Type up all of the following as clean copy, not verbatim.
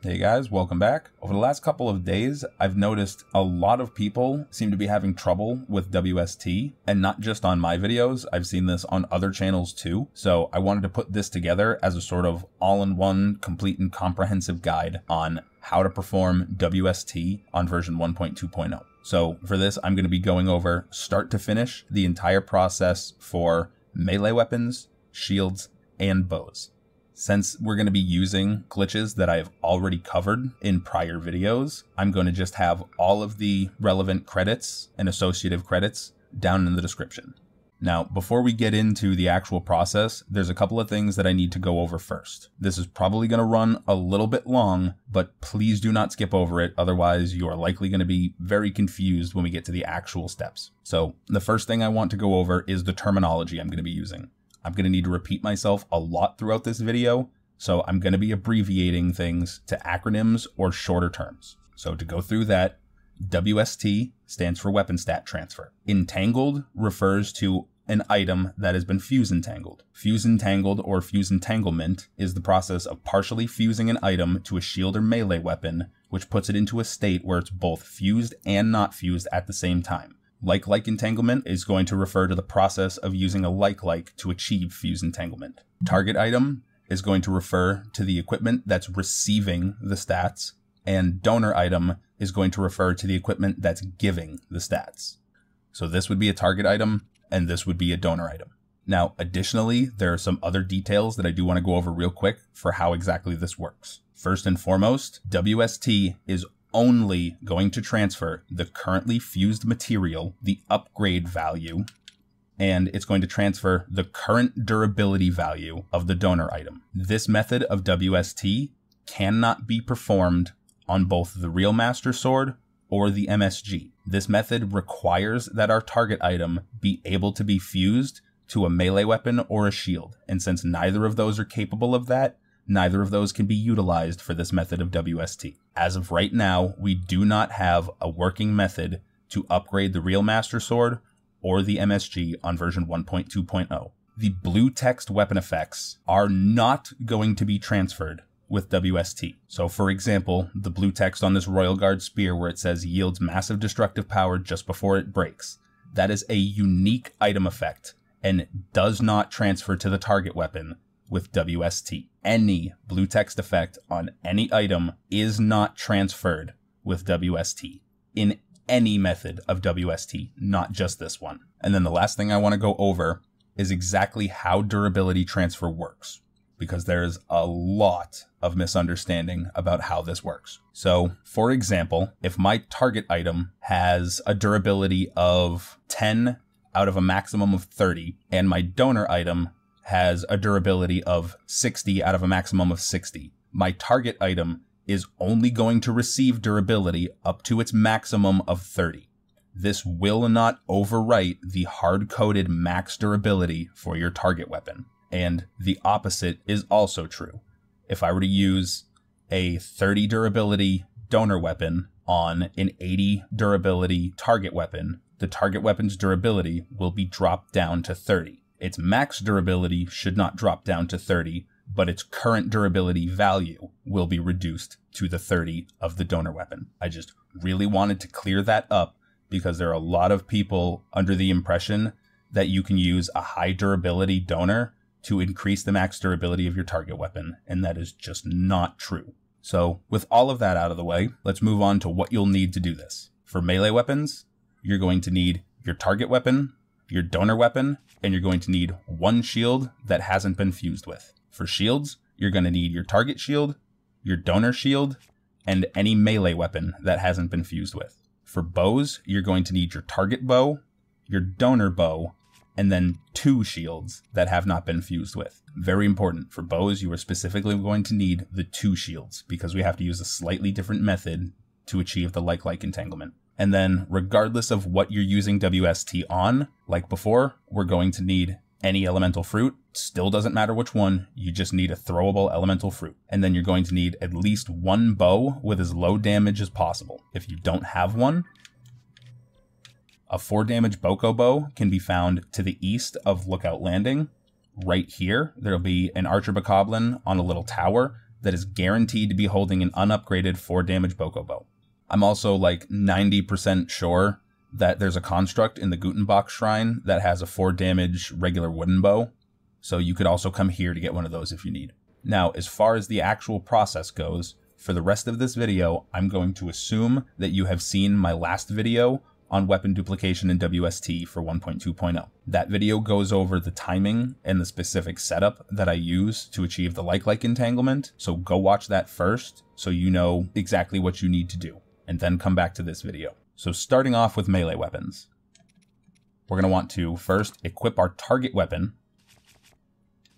Hey guys, welcome back. Over the last couple of days, I've noticed a lot of people seem to be having trouble with WST, and not just on my videos, I've seen this on other channels too. So I wanted to put this together as a sort of all-in-one, complete and comprehensive guide on how to perform WST on version 1.2.0. So for this, I'm going to be going over start to finish the entire process for melee weapons, shields, and bows. Since we're going to be using glitches that I've already covered in prior videos, I'm going to just have all of the relevant credits and associative credits down in the description. Now, before we get into the actual process, there's a couple of things that I need to go over first. This is probably going to run a little bit long, but please do not skip over it. Otherwise, you are likely going to be very confused when we get to the actual steps. So the first thing I want to go over is the terminology I'm going to be using. I'm going to need to repeat myself a lot throughout this video, so I'm going to be abbreviating things to acronyms or shorter terms. So to go through that, WST stands for Weapon Stat Transfer. Entangled refers to an item that has been fuse entangled. Fuse entangled or fuse entanglement is the process of partially fusing an item to a shield or melee weapon, which puts it into a state where it's both fused and not fused at the same time. Like entanglement is going to refer to the process of using a like to achieve fuse entanglement. Target item is going to refer to the equipment that's receiving the stats, and donor item is going to refer to the equipment that's giving the stats. So this would be a target item, and this would be a donor item. Now, additionally, there are some other details that I do want to go over real quick for how exactly this works. First and foremost, WST is only going to transfer the currently fused material, the upgrade value, and it's going to transfer the current durability value of the donor item. This method of WST cannot be performed on both the Real Master Sword or the MSG. This method requires that our target item be able to be fused to a melee weapon or a shield, and since neither of those are capable of that, neither of those can be utilized for this method of WST. As of right now, we do not have a working method to upgrade the Real Master Sword or the MSG on version 1.2.0. The blue text weapon effects are not going to be transferred with WST. So for example, the blue text on this Royal Guard spear where it says yields massive destructive power just before it breaks, that is a unique item effect and does not transfer to the target weapon with WST. Any blue text effect on any item is not transferred with WST in any method of WST, not just this one. And then the last thing I want to go over is exactly how durability transfer works, because there's a lot of misunderstanding about how this works. So, for example, if my target item has a durability of 10 out of a maximum of 30, and my donor item has a durability of 60 out of a maximum of 60. My target item is only going to receive durability up to its maximum of 30. This will not overwrite the hard-coded max durability for your target weapon. And the opposite is also true. If I were to use a 30 durability donor weapon on an 80 durability target weapon, the target weapon's durability will be dropped down to 30. Its max durability should not drop down to 30, but its current durability value will be reduced to the 30 of the donor weapon. I just really wanted to clear that up because there are a lot of people under the impression that you can use a high durability donor to increase the max durability of your target weapon, and that is just not true. So with all of that out of the way, let's move on to what you'll need to do this. For melee weapons, you're going to need your target weapon, your donor weapon, and you're going to need one shield that hasn't been fused with. For shields, you're going to need your target shield, your donor shield, and any melee weapon that hasn't been fused with. For bows, you're going to need your target bow, your donor bow, and then 2 shields that have not been fused with. Very important, for bows, you are specifically going to need the 2 shields because we have to use a slightly different method to achieve the like entanglement. And then regardless of what you're using WST on, like before, we're going to need any elemental fruit. Still doesn't matter which one, you just need a throwable elemental fruit. And then you're going to need at least 1 bow with as low damage as possible. If you don't have one, a 4 damage Boko bow can be found to the east of Lookout Landing. Right here, there'll be an Archer Bokoblin on a little tower that is guaranteed to be holding an unupgraded 4 damage Boko bow. I'm also like 90% sure that there's a construct in the Gutenbach Shrine that has a 4 damage regular wooden bow, so you could also come here to get one of those if you need. Now, as far as the actual process goes, for the rest of this video, I'm going to assume that you have seen my last video on weapon duplication in WST for 1.2.0. That video goes over the timing and the specific setup that I use to achieve the like entanglement, so go watch that first so you know exactly what you need to do, and then come back to this video. So starting off with melee weapons, we're going to want to first equip our target weapon,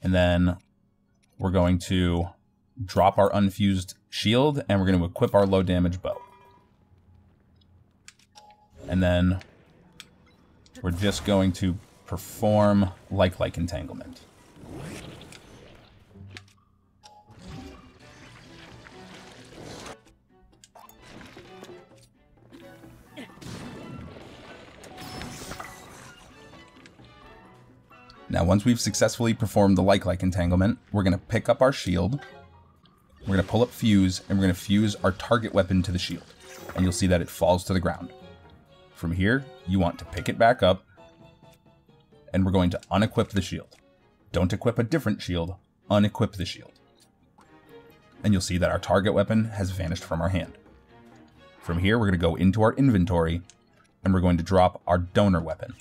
and then we're going to drop our unfused shield, and we're going to equip our low damage bow. And then we're just going to perform like entanglement. Now, once we've successfully performed the like entanglement, we're going to pick up our shield, we're going to pull up Fuse, and we're going to fuse our target weapon to the shield. And you'll see that it falls to the ground. From here, you want to pick it back up, and we're going to unequip the shield. Don't equip a different shield, unequip the shield. And you'll see that our target weapon has vanished from our hand. From here, we're going to go into our inventory, and we're going to drop our donor weapon.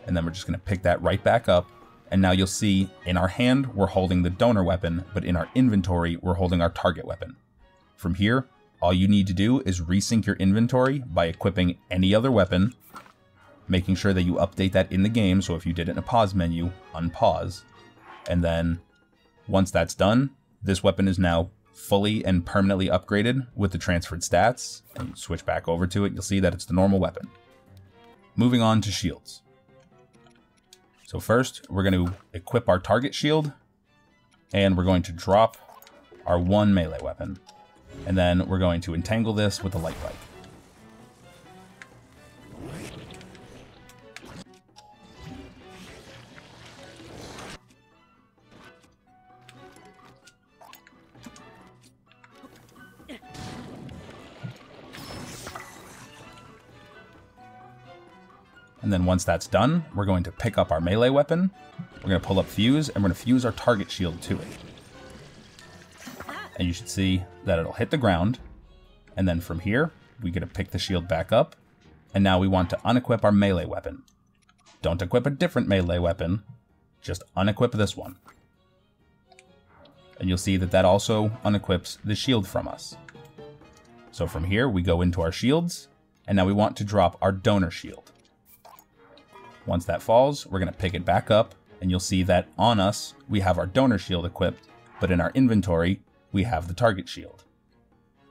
And then we're just going to pick that right back up, and now you'll see in our hand, we're holding the donor weapon, but in our inventory, we're holding our target weapon. From here, all you need to do is resync your inventory by equipping any other weapon, making sure that you update that in the game, so if you did it in a pause menu, unpause. And then, once that's done, this weapon is now fully and permanently upgraded with the transferred stats, and you switch back over to it, you'll see that it's the normal weapon. Moving on to shields. So first, we're going to equip our target shield, and we're going to drop our 1 melee weapon. And then we're going to entangle this with a light bike. And then once that's done, we're going to pick up our melee weapon, we're going to pull up Fuse, and we're going to fuse our target shield to it. And you should see that it'll hit the ground, and then from here, we get to pick the shield back up, and now we want to unequip our melee weapon. Don't equip a different melee weapon, just unequip this one. And you'll see that that also unequips the shield from us. So from here, we go into our shields, and now we want to drop our donor shield. Once that falls, we're going to pick it back up, and you'll see that on us, we have our donor shield equipped, but in our inventory, we have the target shield.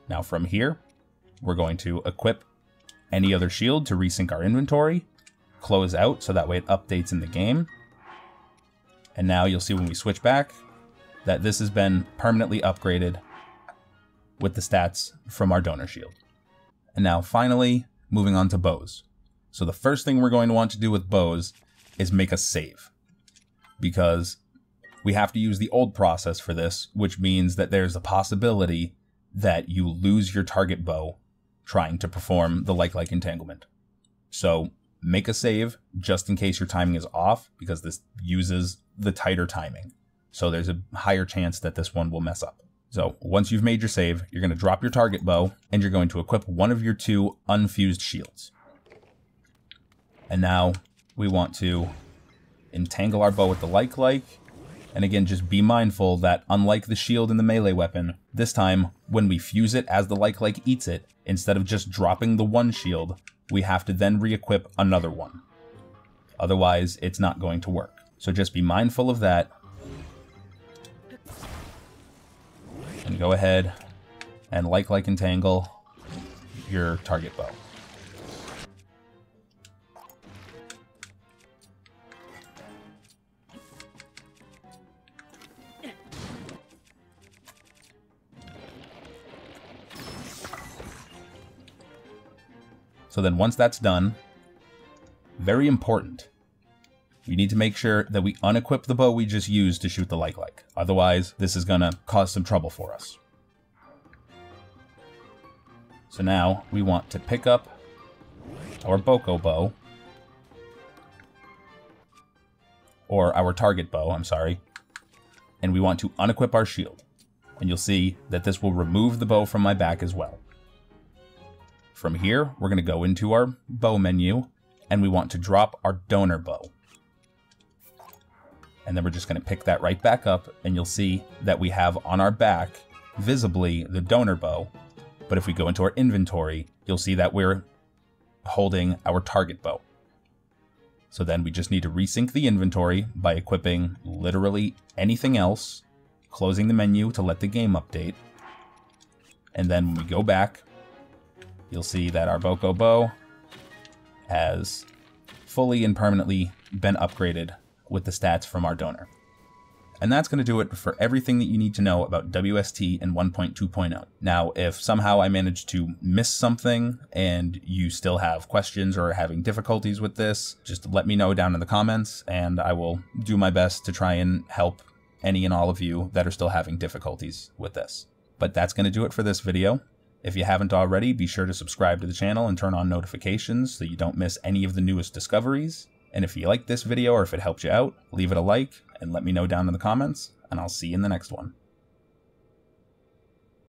Now from here, we're going to equip any other shield to resync our inventory, close out so that way it updates in the game. And now you'll see when we switch back that this has been permanently upgraded with the stats from our donor shield. And now finally, moving on to bows. So the first thing we're going to want to do with bows is make a save, because we have to use the old process for this, which means that there's a possibility that you lose your target bow trying to perform the like entanglement. So make a save just in case your timing is off, because this uses the tighter timing. So there's a higher chance that this one will mess up. So once you've made your save, you're going to drop your target bow, and you're going to equip one of your 2 unfused shields. And now we want to entangle our bow with the like. And again, just be mindful that unlike the shield and the melee weapon, this time when we fuse it as the like eats it, instead of just dropping the 1 shield, we have to then re-equip another one. Otherwise, it's not going to work. So just be mindful of that. And go ahead and like entangle your target bow. So then once that's done, very important, we need to make sure that we unequip the bow we just used to shoot the like. Otherwise, this is going to cause some trouble for us. So now we want to pick up our Boko bow, or our target bow, I'm sorry, and we want to unequip our shield. And you'll see that this will remove the bow from my back as well. From here, we're going to go into our bow menu, and we want to drop our donor bow. And then we're just going to pick that right back up, and you'll see that we have on our back, visibly, the donor bow. But if we go into our inventory, you'll see that we're holding our target bow. So then we just need to resync the inventory by equipping literally anything else, closing the menu to let the game update. And then when we go back, you'll see that our Boko bow has fully and permanently been upgraded with the stats from our donor. And that's going to do it for everything that you need to know about WST in 1.2.0. Now, if somehow I managed to miss something and you still have questions or are having difficulties with this, just let me know down in the comments, and I will do my best to try and help any and all of you that are still having difficulties with this. But that's going to do it for this video. If you haven't already, be sure to subscribe to the channel and turn on notifications so you don't miss any of the newest discoveries. And if you liked this video or if it helped you out, leave it a like and let me know down in the comments, and I'll see you in the next one.